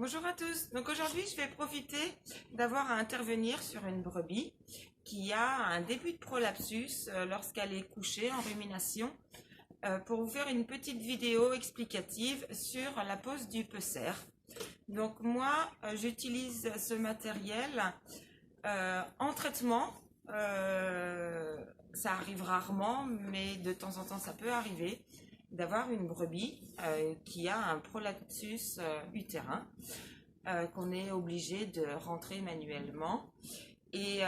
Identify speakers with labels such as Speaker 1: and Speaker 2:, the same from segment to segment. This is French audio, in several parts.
Speaker 1: Bonjour à tous. Donc aujourd'hui, je vais profiter d'avoir à intervenir sur une brebis qui a un début de prolapsus lorsqu'elle est couchée en rumination pour vous faire une petite vidéo explicative sur la pose du peser. Donc moi, j'utilise ce matériel en traitement. Ça arrive rarement, mais de temps en temps, ça peut arriver d'avoir une brebis qui a un prolapsus utérin qu'on est obligé de rentrer manuellement. Et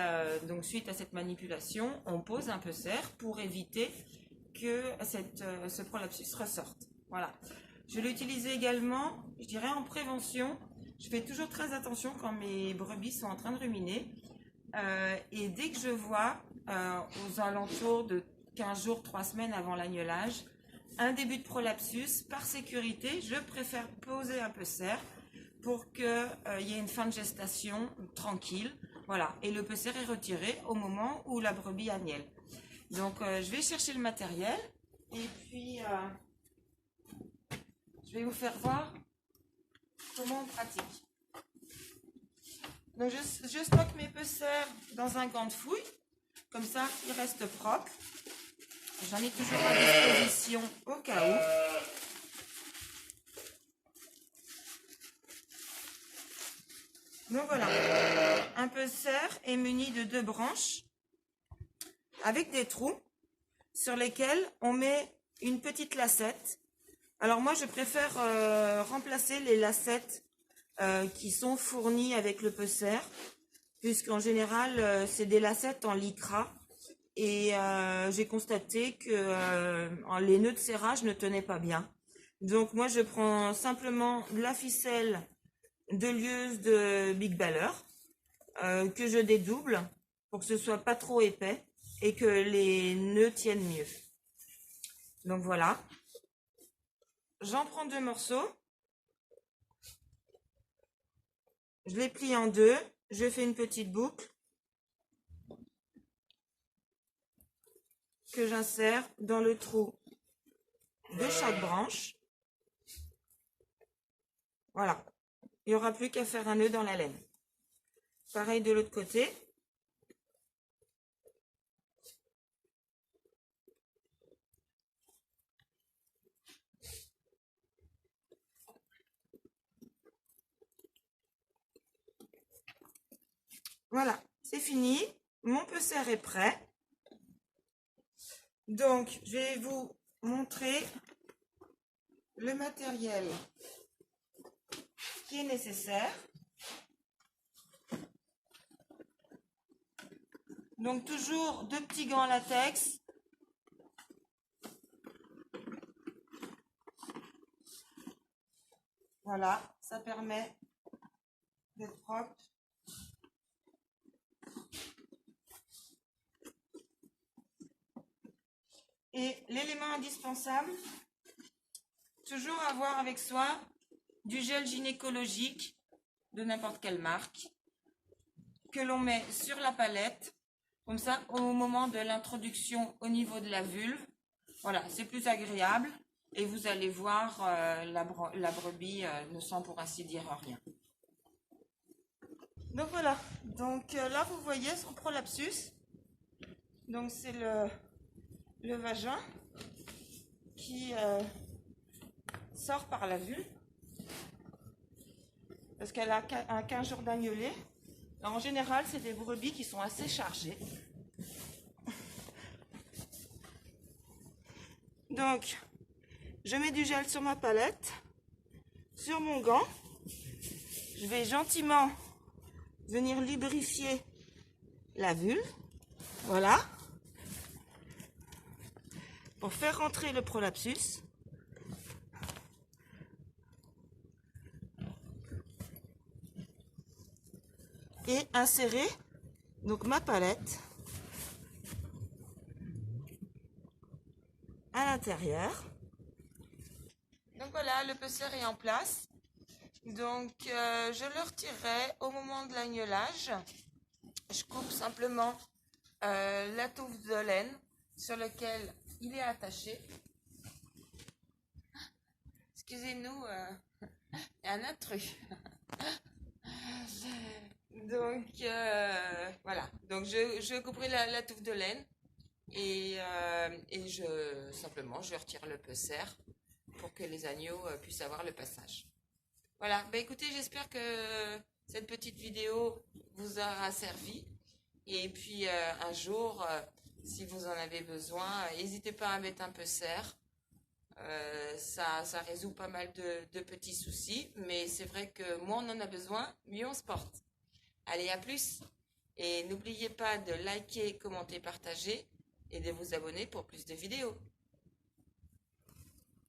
Speaker 1: donc suite à cette manipulation, on pose un peser pour éviter que ce prolapsus ressorte. Voilà. Je l'utilise également, je dirais en prévention. Je fais toujours très attention quand mes brebis sont en train de ruminer. Et dès que je vois aux alentours de 15 jours, 3 semaines avant l'agnelage, un début de prolapsus, par sécurité, je préfère poser un peser pour qu'il y ait une fin de gestation tranquille. Voilà, et le peser est retiré au moment où la brebis agnelle. Donc je vais chercher le matériel et puis je vais vous faire voir comment on pratique. Donc je stocke mes pesers dans un gant de fouille, comme ça il reste propre. J'en ai toujours à disposition au cas où. Donc voilà, un peser est muni de 2 branches avec des trous sur lesquels on met une petite lacette. Alors moi je préfère remplacer les lacettes qui sont fournies avec le peser, puisqu'en général c'est des lacettes en lycra. Et j'ai constaté que les nœuds de serrage ne tenaient pas bien. Donc moi je prends simplement de la ficelle de lieuse de Big Baller que je dédouble pour que ce soit pas trop épais et que les nœuds tiennent mieux. Donc voilà. J'en prends 2 morceaux. Je les plie en 2. Je fais une petite boucle que j'insère dans le trou de chaque branche. Voilà. Il n'y aura plus qu'à faire un nœud dans la laine. Pareil de l'autre côté. Voilà, c'est fini. Mon peser est prêt. Donc, je vais vous montrer le matériel qui est nécessaire. Donc, toujours 2 petits gants en latex. Voilà, ça permet d'être propre. Et l'élément indispensable, toujours avoir avec soi du gel gynécologique de n'importe quelle marque que l'on met sur la palette, comme ça au moment de l'introduction au niveau de la vulve. Voilà, c'est plus agréable et vous allez voir la brebis ne sent pour ainsi dire rien. Donc voilà, donc là vous voyez son prolapsus. Donc c'est le vagin qui sort par la vulve parce qu'elle a un 15 jours d'agnelée. En général, c'est des brebis qui sont assez chargées. Donc, je mets du gel sur ma palette, sur mon gant. Je vais gentiment venir lubrifier la vulve. Voilà. Pour faire rentrer le prolapsus. Et insérer donc ma palette à l'intérieur. Donc voilà, le peser est en place. Donc je le retirerai au moment de l'agnelage. Je coupe simplement la touffe de laine sur laquelle il est attaché. Excusez-nous, il y a un intrus. Donc voilà. Donc je couperai la touffe de laine et simplement je retire le peser pour que les agneaux puissent avoir le passage. Voilà. Bah écoutez, j'espère que cette petite vidéo vous aura servi. Et puis un jour, si vous en avez besoin, n'hésitez pas à mettre un peser. Ça résout pas mal de petits soucis, mais c'est vrai que moins on en a besoin, mieux on se porte. Allez, à plus! Et n'oubliez pas de liker, commenter, partager et de vous abonner pour plus de vidéos.